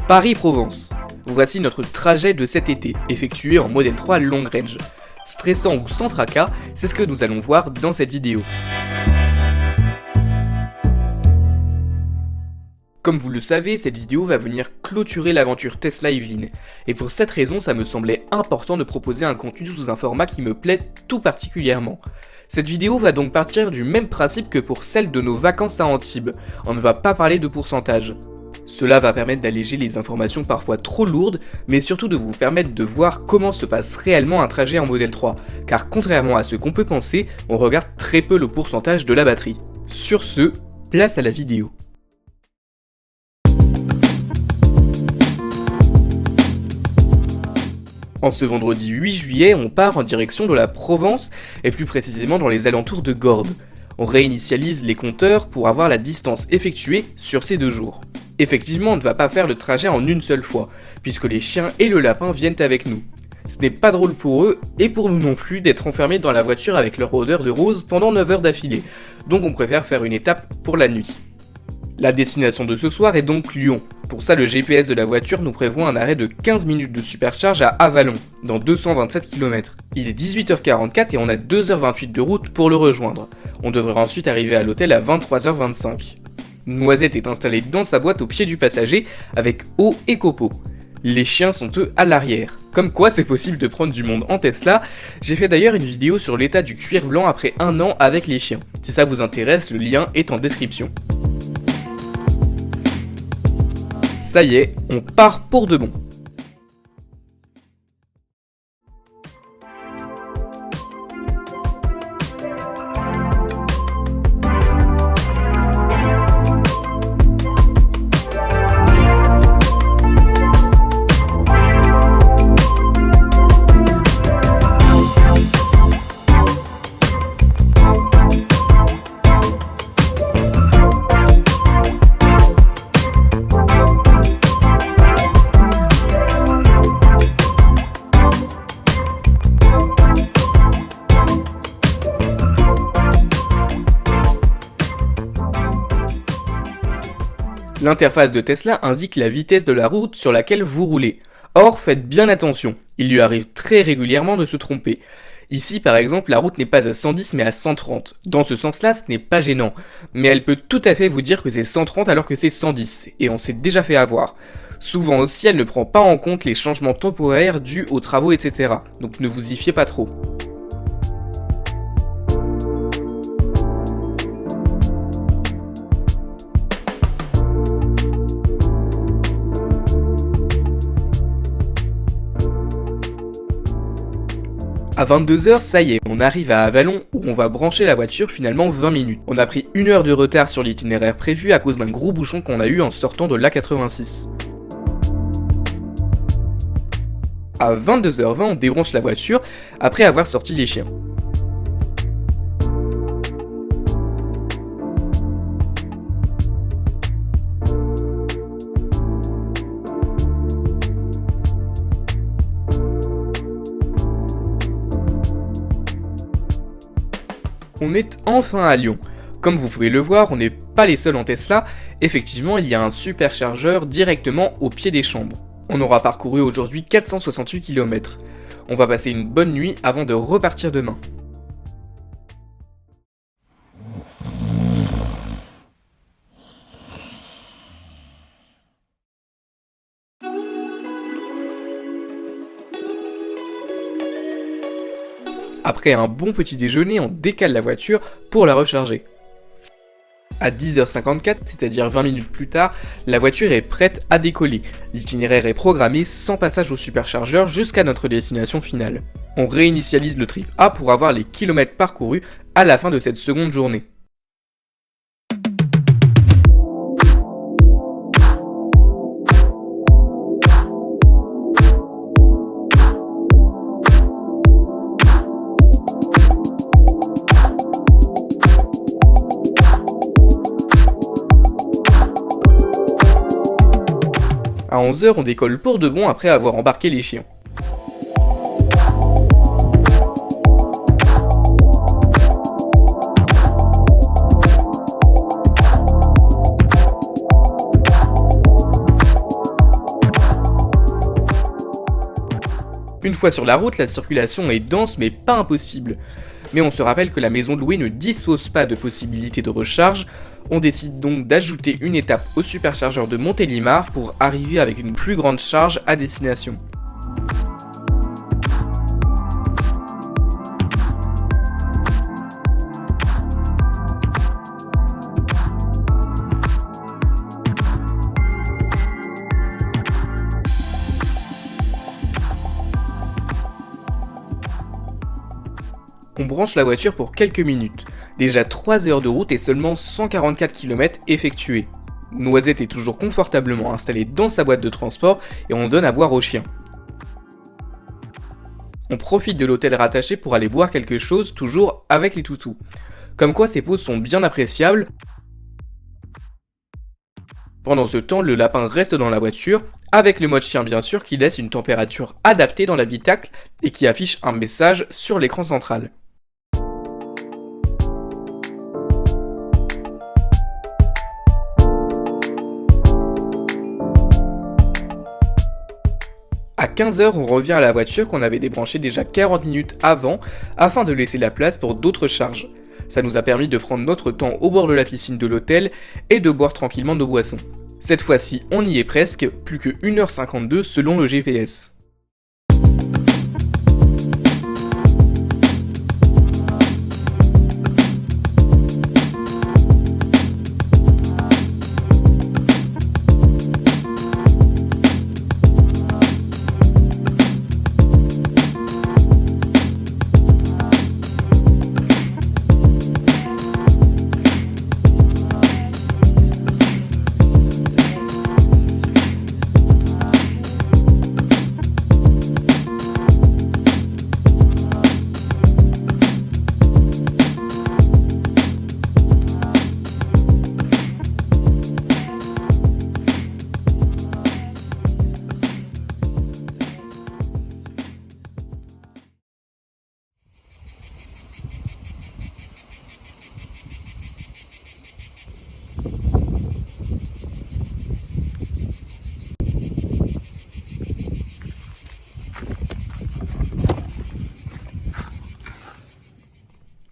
Paris-Provence. Voici notre trajet de cet été, effectué en Model 3 long range. Stressant ou sans tracas, c'est ce que nous allons voir dans cette vidéo. Comme vous le savez, cette vidéo va venir clôturer l'aventure Tesla Yvelines. Et pour cette raison, ça me semblait important de proposer un contenu sous un format qui me plaît tout particulièrement. Cette vidéo va donc partir du même principe que pour celle de nos vacances à Antibes. On ne va pas parler de pourcentage. Cela va permettre d'alléger les informations parfois trop lourdes, mais surtout de vous permettre de voir comment se passe réellement un trajet en Model 3, car contrairement à ce qu'on peut penser, on regarde très peu le pourcentage de la batterie. Sur ce, place à la vidéo. En ce vendredi 8 juillet, on part en direction de la Provence, et plus précisément dans les alentours de Gordes. On réinitialise les compteurs pour avoir la distance effectuée sur ces 2 jours. Effectivement, on ne va pas faire le trajet en une seule fois, puisque les chiens et le lapin viennent avec nous. Ce n'est pas drôle pour eux, et pour nous non plus, d'être enfermés dans la voiture avec leur odeur de rose pendant 9 heures d'affilée, donc on préfère faire une étape pour la nuit. La destination de ce soir est donc Lyon. Pour ça, le GPS de la voiture nous prévoit un arrêt de 15 minutes de supercharge à Avallon, dans 227 km. Il est 18h44 et on a 2h28 de route pour le rejoindre. On devrait ensuite arriver à l'hôtel à 23h25. Noisette est installée dans sa boîte au pied du passager, avec eau et copeaux. Les chiens sont eux à l'arrière. Comme quoi c'est possible de prendre du monde en Tesla. J'ai fait d'ailleurs une vidéo sur l'état du cuir blanc après 1 an avec les chiens. Si ça vous intéresse, le lien est en description. Ça y est, on part pour de bon. L'interface de Tesla indique la vitesse de la route sur laquelle vous roulez. Or, faites bien attention, il lui arrive très régulièrement de se tromper. Ici, par exemple, la route n'est pas à 110 mais à 130. Dans ce sens-là, ce n'est pas gênant. Mais elle peut tout à fait vous dire que c'est 130 alors que c'est 110, et on s'est déjà fait avoir. Souvent aussi, elle ne prend pas en compte les changements temporaires dus aux travaux, etc. Donc ne vous y fiez pas trop. À 22h, ça y est, on arrive à Avallon où on va brancher la voiture finalement 20 minutes. On a pris 1 heure de retard sur l'itinéraire prévu à cause d'un gros bouchon qu'on a eu en sortant de l'A86. À 22h20, on débranche la voiture après avoir sorti les chiens. On est enfin à Lyon. Comme vous pouvez le voir, on n'est pas les seuls en Tesla. Effectivement, il y a un superchargeur directement au pied des chambres. On aura parcouru aujourd'hui 468 km. On va passer une bonne nuit avant de repartir demain. Après un bon petit déjeuner, on décale la voiture pour la recharger. À 10h54, c'est-à-dire 20 minutes plus tard, la voiture est prête à décoller. L'itinéraire est programmé sans passage au superchargeur jusqu'à notre destination finale. On réinitialise le trip A pour avoir les kilomètres parcourus à la fin de cette seconde journée. À 11h, on décolle pour de bon après avoir embarqué les chiens. Une fois sur la route, la circulation est dense mais pas impossible. Mais on se rappelle que la maison louée ne dispose pas de possibilité de recharge, on décide donc d'ajouter une étape au superchargeur de Montélimar pour arriver avec une plus grande charge à destination. On branche la voiture pour quelques minutes. Déjà 3 heures de route et seulement 144 km effectués. Noisette est toujours confortablement installée dans sa boîte de transport et on donne à boire au chien. On profite de l'hôtel rattaché pour aller boire quelque chose, toujours avec les toutous. Comme quoi ces pauses sont bien appréciables. Pendant ce temps, le lapin reste dans la voiture, avec le mode chien bien sûr qui laisse une température adaptée dans l'habitacle et qui affiche un message sur l'écran central. À 15h, on revient à la voiture qu'on avait débranchée déjà 40 minutes avant, afin de laisser la place pour d'autres charges. Ça nous a permis de prendre notre temps au bord de la piscine de l'hôtel et de boire tranquillement nos boissons. Cette fois-ci, on y est presque, plus que 1h52 selon le GPS.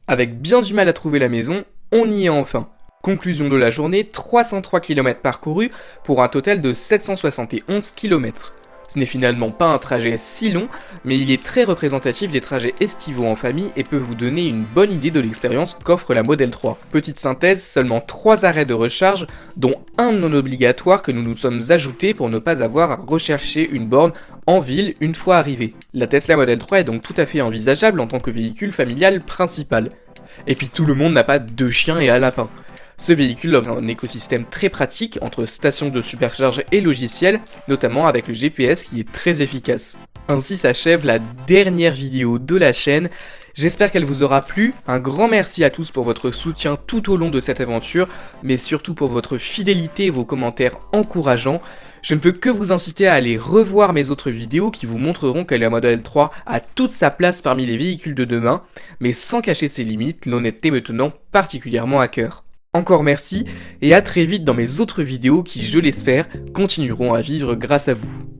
Avec bien du mal à trouver la maison, on y est enfin. Conclusion de la journée, 303 km parcourus pour un total de 771 km. Ce n'est finalement pas un trajet si long, mais il est très représentatif des trajets estivaux en famille et peut vous donner une bonne idée de l'expérience qu'offre la Model 3. Petite synthèse, seulement 3 arrêts de recharge, dont un non obligatoire que nous nous sommes ajoutés pour ne pas avoir à rechercher une borne en ville une fois arrivé. La Tesla Model 3 est donc tout à fait envisageable en tant que véhicule familial principal. Et puis tout le monde n'a pas 2 chiens et un lapin. Ce véhicule offre un écosystème très pratique entre stations de supercharge et logiciels, notamment avec le GPS qui est très efficace. Ainsi s'achève la dernière vidéo de la chaîne. J'espère qu'elle vous aura plu. Un grand merci à tous pour votre soutien tout au long de cette aventure, mais surtout pour votre fidélité et vos commentaires encourageants. Je ne peux que vous inciter à aller revoir mes autres vidéos qui vous montreront que la Model 3 a toute sa place parmi les véhicules de demain, mais sans cacher ses limites, l'honnêteté me tenant particulièrement à cœur. Encore merci et à très vite dans mes autres vidéos qui, je l'espère, continueront à vivre grâce à vous.